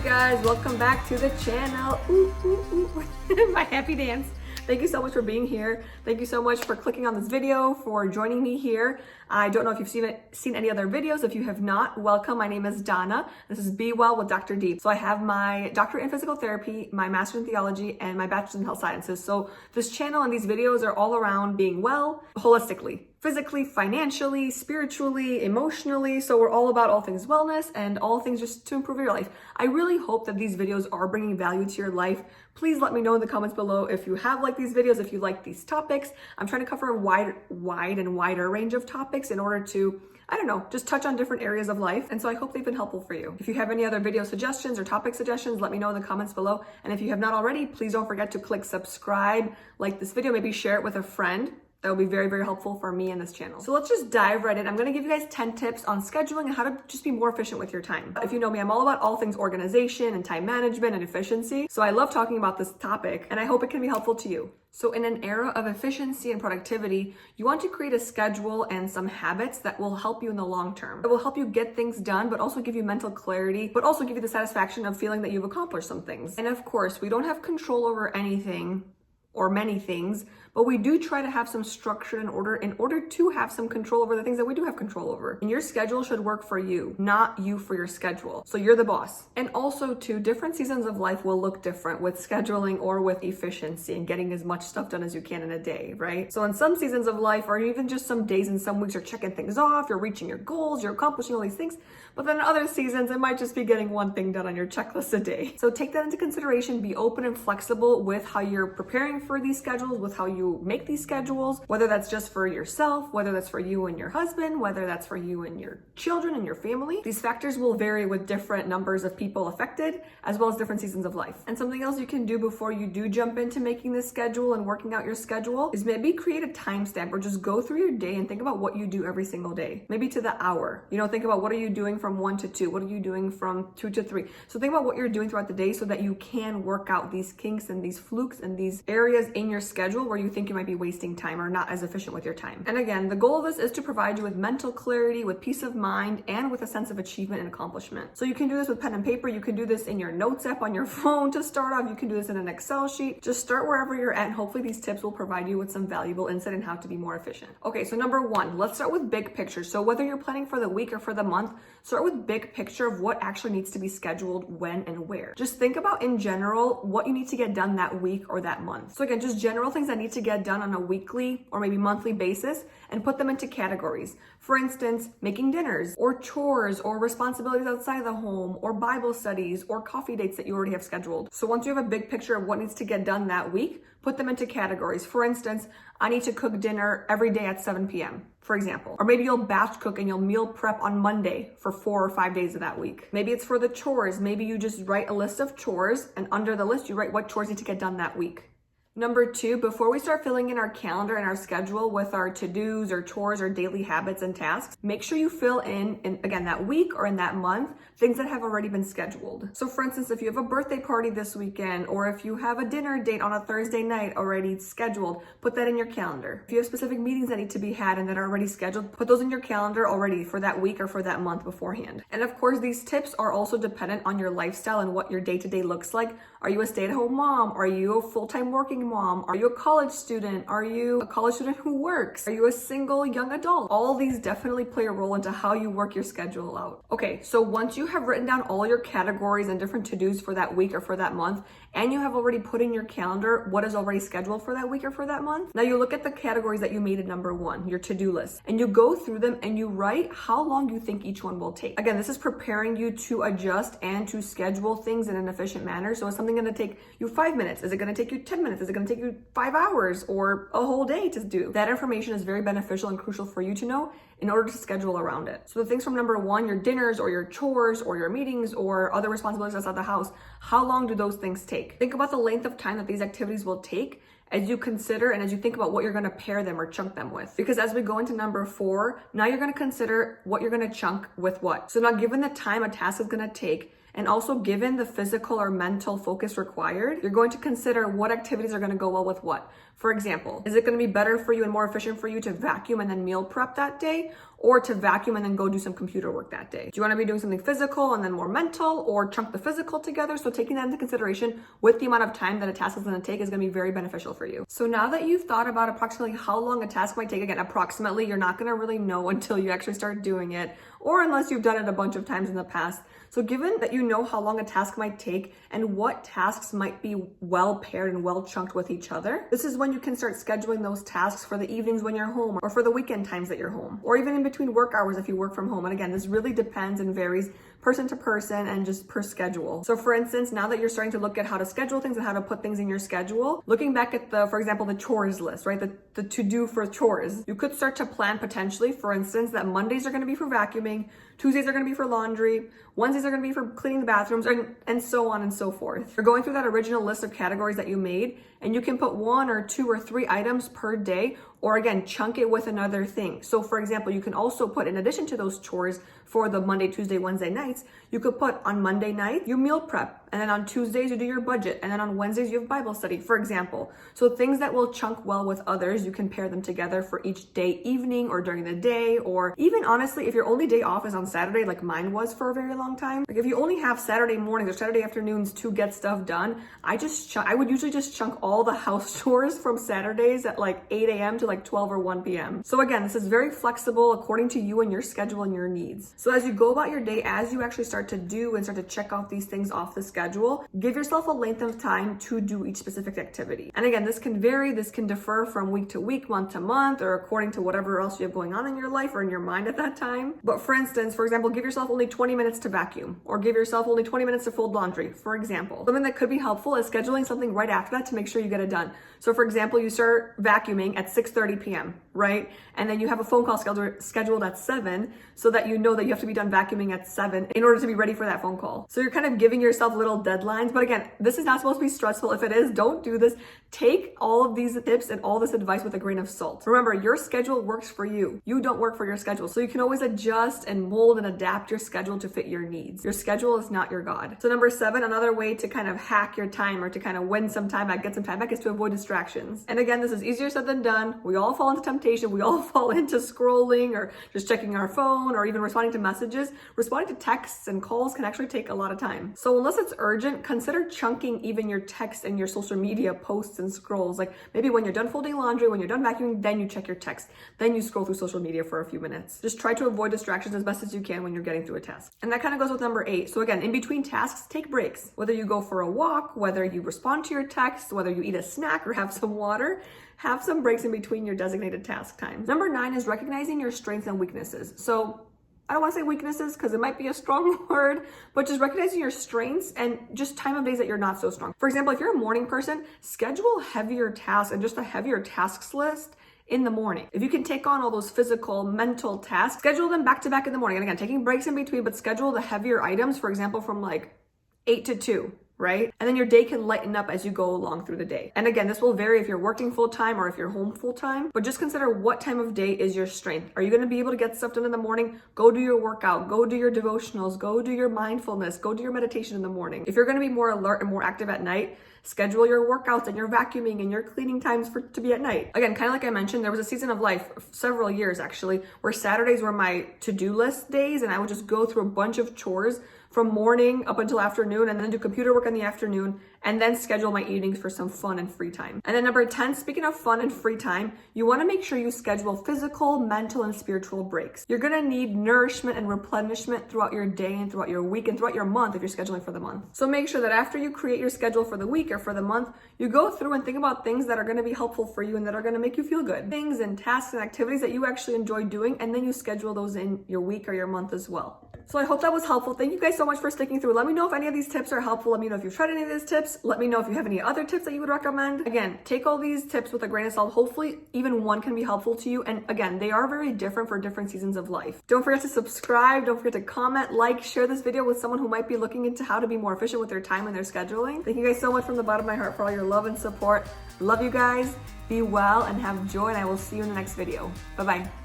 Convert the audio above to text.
guys, welcome back to the channel. Ooh, ooh, ooh. My happy dance. Thank you so much for being here. Thank you so much for clicking on this video, for joining me here. I don't know if you've seen any other videos. If you have not, welcome. My name is Donna. This is Be Well with Dr. D. So I have my doctorate in physical therapy, my master's in theology, and my bachelor's in health sciences. So this channel and these videos are all around being well holistically. Physically, financially, spiritually, emotionally. So we're all about all things wellness and all things just to improve your life. I really hope that these videos are bringing value to your life. Please let me know in the comments below if you have liked these videos, if you like these topics. I'm trying to cover a wide and wider range of topics in order to, I don't know, just touch on different areas of life. And so I hope they've been helpful for you. If you have any other video suggestions or topic suggestions, let me know in the comments below. And if you have not already, please don't forget to click subscribe, like this video, maybe share it with a friend. That will be very, very helpful for me and this channel. So let's just dive right in. I'm gonna give you guys 10 tips on scheduling and how to just be more efficient with your time. If you know me, I'm all about all things organization and time management and efficiency. So I love talking about this topic and I hope it can be helpful to you. So in an era of efficiency and productivity, you want to create a schedule and some habits that will help you in the long term. It will help you get things done, but also give you mental clarity, but also give you the satisfaction of feeling that you've accomplished some things. And of course, we don't have control over anything or many things, but we do try to have some structure in order to have some control over the things that we do have control over. And your schedule should work for you, not you for your schedule. So you're the boss. And also too, different seasons of life will look different with scheduling or with efficiency and getting as much stuff done as you can in a day, right? So in some seasons of life, or even just some days and some weeks, you're checking things off, you're reaching your goals, you're accomplishing all these things. But then in other seasons, it might just be getting one thing done on your checklist a day. So take that into consideration, be open and flexible with how you're preparing for these schedules, with how you make these schedules, whether that's just for yourself, whether that's for you and your husband, whether that's for you and your children and your family. These factors will vary with different numbers of people affected, as well as different seasons of life. And something else you can do before you do jump into making this schedule and working out your schedule is maybe create a timestamp or just go through your day and think about what you do every single day, maybe to the hour. You know, think about what are you doing from 1 to 2? What are you doing from 2 to 3? So think about what you're doing throughout the day so that you can work out these kinks and these flukes and these areas in your schedule where you think you might be wasting time or not as efficient with your time. And again, the goal of this is to provide you with mental clarity, with peace of mind, and with a sense of achievement and accomplishment. So you can do this with pen and paper. You can do this in your notes app on your phone to start off. You can do this in an Excel sheet. Just start wherever you're at, and hopefully these tips will provide you with some valuable insight on how to be more efficient. Okay, so number one, let's start with big picture. So whether you're planning for the week or for the month, start with big picture of what actually needs to be scheduled when and where. Just think about in general what you need to get done that week or that month. So again, just general things that need to get done on a weekly or maybe monthly basis and put them into categories. For instance, making dinners or chores or responsibilities outside of the home or Bible studies or coffee dates that you already have scheduled. So once you have a big picture of what needs to get done that week, put them into categories. For instance, I need to cook dinner every day at 7 p.m., for example. Or maybe you'll batch cook and you'll meal prep on Monday for 4 or 5 days of that week. Maybe it's for the chores. Maybe you just write a list of chores and under the list, you write what chores need to get done that week. Number two, before we start filling in our calendar and our schedule with our to-dos or chores or daily habits and tasks, make sure you fill in again, that week or in that month, things that have already been scheduled. So for instance, if you have a birthday party this weekend, or if you have a dinner date on a Thursday night already scheduled, put that in your calendar. If you have specific meetings that need to be had and that are already scheduled, put those in your calendar already for that week or for that month beforehand. And of course, these tips are also dependent on your lifestyle and what your day-to-day looks like. Are you a stay-at-home mom? Are you a full-time working mom? Are you a college student? Are you a college student who works? Are you a single young adult? All these definitely play a role into how you work your schedule out. Okay, so once you have written down all your categories and different to-dos for that week or for that month, and you have already put in your calendar what is already scheduled for that week or for that month, now you look at the categories that you made at number one, your to-do list, and you go through them and you write how long you think each one will take. Again, this is preparing you to adjust and to schedule things in an efficient manner. So is something going to take you 5 minutes? Is it going to take you 10 minutes? Is it going to take you 5 hours or a whole day to do? That information is very beneficial and crucial for you to know in order to schedule around it. So the things from number one, your dinners or your chores or your meetings or other responsibilities outside the house, how long do those things take? Think about the length of time that these activities will take as you consider and as you think about what you're going to pair them or chunk them with. Because as we go into number 4, now you're going to consider what you're going to chunk with what. So now given the time a task is going to take, And also, given the physical or mental focus required, you're going to consider what activities are going to go well with what. For example, is it going to be better for you and more efficient for you to vacuum and then meal prep that day, or to vacuum and then go do some computer work that day? Do you want to be doing something physical and then more mental, or chunk the physical together? So taking that into consideration with the amount of time that a task is going to take is going to be very beneficial for you. So now that you've thought about approximately how long a task might take, again, approximately, you're not going to really know until you actually start doing it, or unless you've done it a bunch of times in the past. So given that you know how long a task might take and what tasks might be well paired and well chunked with each other, this is when you can start scheduling those tasks for the evenings when you're home, or for the weekend times that you're home, or even in between work hours if you work from home. And again, this really depends and varies person to person and just per schedule. So for instance, now that you're starting to look at how to schedule things and how to put things in your schedule, looking back at for example, the chores list, right? The to-do for chores, you could start to plan potentially, for instance, that Mondays are going to be for vacuuming, Tuesdays are going to be for laundry, Wednesdays are going to be for cleaning the bathrooms, and so on and so forth. You're going through that original list of categories that you made, and you can put 1 or 2 or 3 items per day, or again, chunk it with another thing. So for example, you can also put, in addition to those chores for the Monday, Tuesday, Wednesday nights, you could put on Monday night, you meal prep, and then on Tuesdays, you do your budget, and then on Wednesdays, you have Bible study, for example. So things that will chunk well with others, you can pair them together for each day, evening, or during the day, or even honestly, if your only day off is on Saturday, like mine was for a very long time, like if you only have Saturday mornings or Saturday afternoons to get stuff done, I would usually just chunk all the house chores from Saturdays at like 8 a.m. to like 12 or 1 p.m. So again, this is very flexible according to you and your schedule and your needs. So as you go about your day, as you actually start to do and start to check off these things off the schedule, give yourself a length of time to do each specific activity. And again, this can vary, this can differ from week to week, month to month, or according to whatever else you have going on in your life or in your mind at that time. But for instance, for example, give yourself only 20 minutes to vacuum, or give yourself only 20 minutes to fold laundry, for example. Something that could be helpful is scheduling something right after that to make sure you get it done. So for example, you start vacuuming at 6:30 p.m., right? And then you have a phone call scheduled at 7, so that you know that you have to be done vacuuming at 7 in order to be ready for that phone call. So you're kind of giving yourself little deadlines. But again, this is not supposed to be stressful. If it is, don't do this. Take all of these tips and all this advice with a grain of salt. Remember, your schedule works for you. You don't work for your schedule. So you can always adjust and mold and adapt your schedule to fit your needs. Your schedule is not your God. So number 7, another way to kind of hack your time or to kind of win some time back, get some time back, is to avoid distractions. And again, this is easier said than done. We all fall into temptation. We all fall into scrolling or just checking our phone or even responding to messages. Responding to texts and calls can actually take a lot of time. So unless it's urgent, consider chunking even your text and your social media posts and scrolls. Like maybe when you're done folding laundry, when you're done vacuuming, then you check your text. Then you scroll through social media for a few minutes. Just try to avoid distractions as best as you can when you're getting through a task. And that kind of goes with number 8. So again, in between tasks, take breaks. Whether you go for a walk, whether you respond to your text, whether you eat a snack or have some water, have some breaks in between your designated task times. Number 9 is recognizing your strengths and weaknesses. So I don't want to say weaknesses because it might be a strong word, but just recognizing your strengths and just time of days that you're not so strong. For example, if you're a morning person, schedule heavier tasks and just a heavier tasks list in the morning. If you can take on all those physical, mental tasks, schedule them back to back in the morning. And again, taking breaks in between, but schedule the heavier items, for example, from like 8 to 2. Right? And then your day can lighten up as you go along through the day. And again, this will vary if you're working full time or if you're home full time, but just consider what time of day is your strength. Are you going to be able to get stuff done in the morning? Go do your workout, go do your devotionals, go do your mindfulness, go do your meditation in the morning. If you're going to be more alert and more active at night, schedule your workouts and your vacuuming and your cleaning times to be at night. Again, kind of like I mentioned, there was a season of life, several years actually, where Saturdays were my to-do list days, and I would just go through a bunch of chores from morning up until afternoon, and then do computer work in the afternoon, and then schedule my evenings for some fun and free time. And then number 10, speaking of fun and free time, you want to make sure you schedule physical, mental, and spiritual breaks. You're going to need nourishment and replenishment throughout your day and throughout your week and throughout your month if you're scheduling for the month. So make sure that after you create your schedule for the week or for the month, you go through and think about things that are going to be helpful for you and that are going to make you feel good. Things and tasks and activities that you actually enjoy doing, and then you schedule those in your week or your month as well. So I hope that was helpful. Thank you guys so much for sticking through. Let me know if any of these tips are helpful. Let me know if you've tried any of these tips. Let me know if you have any other tips that you would recommend. Again, take all these tips with a grain of salt. Hopefully even one can be helpful to you. And again, they are very different for different seasons of life. Don't forget to subscribe. Don't forget to comment, like, share this video with someone who might be looking into how to be more efficient with their time and their scheduling. Thank you guys so much from the bottom of my heart for all your love and support. Love you guys. Be well and have joy, and I will see you in the next video. Bye-bye.